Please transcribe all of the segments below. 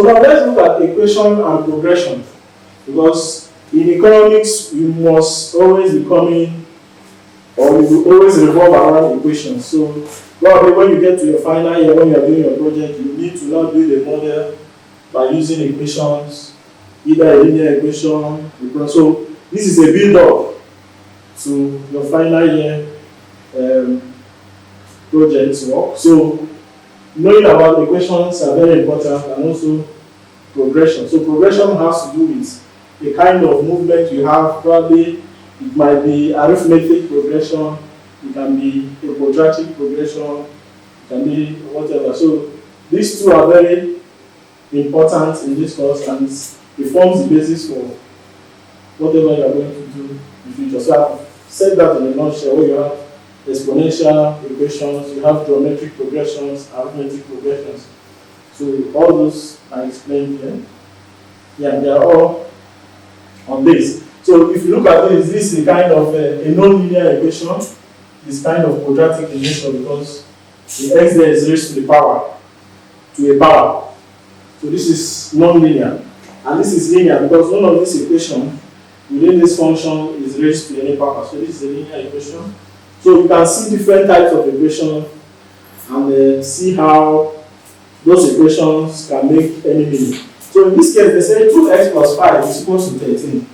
So now let's look at equation and progression, because in economics you must always be coming, or you will always revolve around equations. So probably when you get to your final year, when you are doing your project, you need to now build a model by using equations, either a linear equation. So this is a build-up to your final year project work. So knowing about equations are very important, and also progression. So progression has to do with the kind of movement you have. Probably it might be arithmetic progression, it can be a quadratic progression, it can be whatever. So these two are very important in this course, and it forms the basis for whatever you are going to do in the future. So I've said that in a nutshell, where you have exponential equations, you have geometric progressions, arithmetic progressions. So all those are explained here. Yeah, they are all on this. So if you look at this, this is a kind of a non-linear equation. This kind of quadratic in nature, because the x there is raised to the power, to a power. So this is non-linear. And this is linear because none of this equation within this function is raised to any power. So this is a linear equation. So you can see different types of equations and see how those equations can make any meaning. So in this case, they say 2x plus 5 is equal to 13.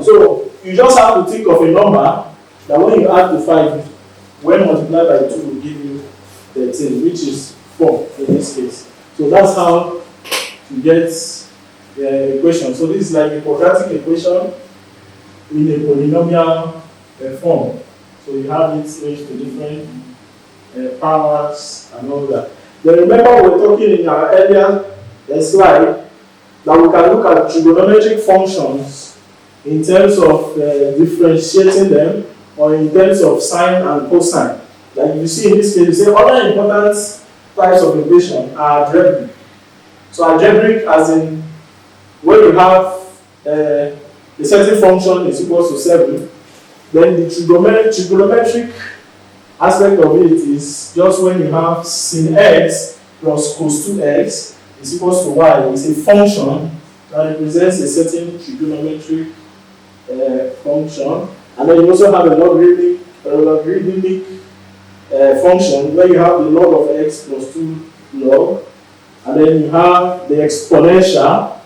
So you just have to think of a number that when you add to 5, when multiplied by 2 will give you 13, which is 4 in this case. So that's how you get the equation. So this is like a quadratic equation in a polynomial form. So you have it raised to different powers and all that. Then remember we were talking in our earlier slide that we can look at trigonometric functions in terms of differentiating them, or in terms of sine and cosine. Like you see in this case, you say other important types of equation are algebraic. So algebraic as in when you have a certain function is equal to 7, then the trigonometric aspect of it is just when you have sin x plus cos 2x is equal to y. It's a function that represents a certain trigonometric function. And then you also have a logarithmic function where you have the log of x plus 2 log. And then you have the exponential,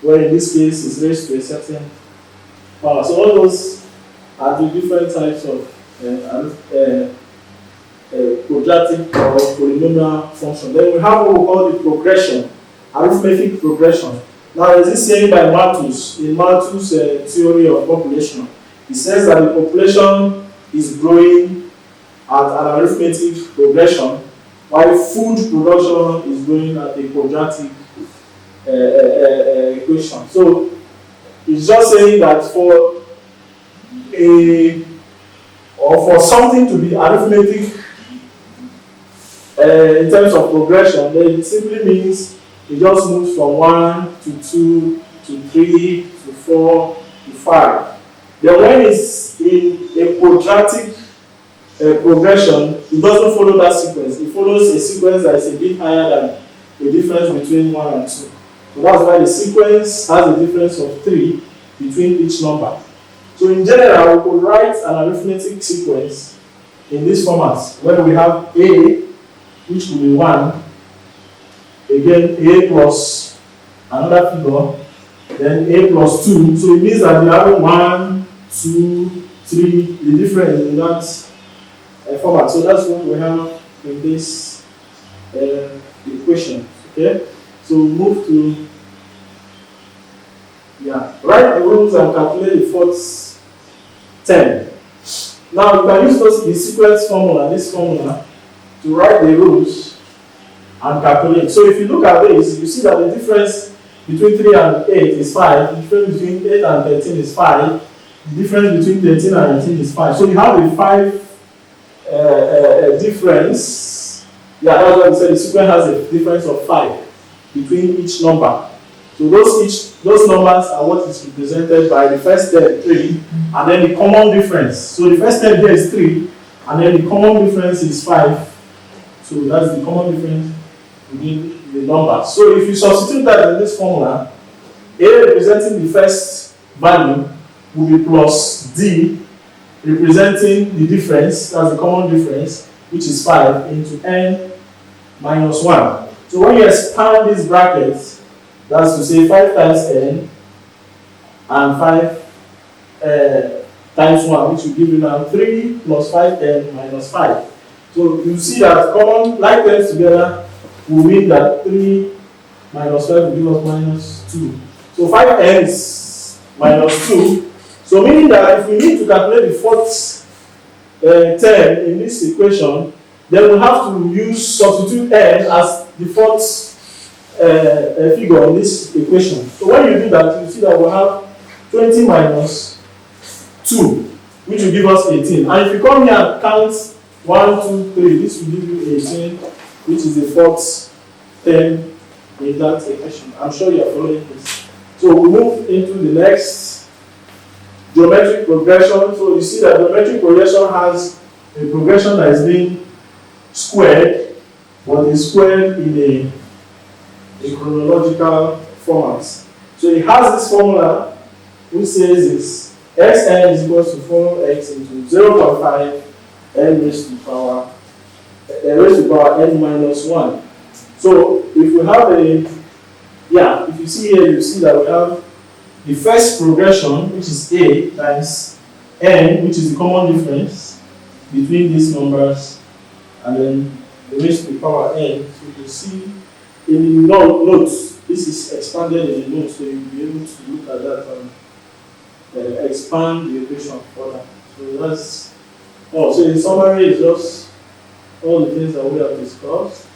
where in this case is raised to a certain power. So all those are the different types of quadratic or polynomial function. Then we have what we call the progression, arithmetic progression. Now there's this saying by Malthus, in Malthus' theory of population. He says that the population is growing at an arithmetic progression, while food production is growing at a quadratic equation. So it's just saying that for something to be arithmetic in terms of progression, then it simply means it just moves from 1 to 2 to 3 to 4 to 5. Then when it's in a quadratic progression, it doesn't follow that sequence. It follows a sequence that is a bit higher than the difference between 1 and 2. So that's why the sequence has a difference of 3 between each number. So in general, we could write an arithmetic sequence in this format, where we have A, which will be 1, again A plus another figure, then A plus 2. So it means that we have 1, 2, 3, the difference in that format. So that's what we have in this equation. Okay, so move to write the rules and calculate the fourth term. Now you can use the sequence formula, this formula, to write the rules and calculate. So if you look at this, you see that the difference between 3 and 8 is 5, the difference between 8 and 13 is 5, the difference between 13 and 18 is 5. So you have a 5 difference. Yeah, that's what we said. The sequence has a difference of 5 between each number. So those numbers are what is represented by the first term 3, and then the common difference. So the first term here is 3, and then the common difference is 5. So that's the common difference between the number. So if you substitute that in this formula, A representing the first value will be plus D representing the difference, that's the common difference, which is 5 into n minus 1. So when you expand this bracket, that's to say 5 times n and 5 times 1, which will give you now 3 plus 5n minus 5. So you see that common like terms together will mean that 3 minus 5 will give us minus 2. So 5n is minus 2. So meaning that if we need to calculate the fourth term in this equation, then we'll have to substitute n as the fourth figure in this equation. So when you do that, you see that we'll have 20 minus 2, which will give us 18. And if you come here and count 1, 2, 3, this will give you 18, which is the fourth term in that equation. I'm sure you are following this. So we move into the next geometric progression. So you see that geometric progression has a progression that is being squared, but is squared in a chronological format. So it has this formula which says it's xn is equal to 4x into 0.5 n raised to power n minus 1. So if we have if you see here, you see that we have the first progression, which is a times n, which is the common difference between these numbers, and then the raised to the power n. So you can see in the notes, this is expanded in the notes, so you'll be able to look at that and expand the equation further. So that's so in summary, it's just all the things that we have discussed.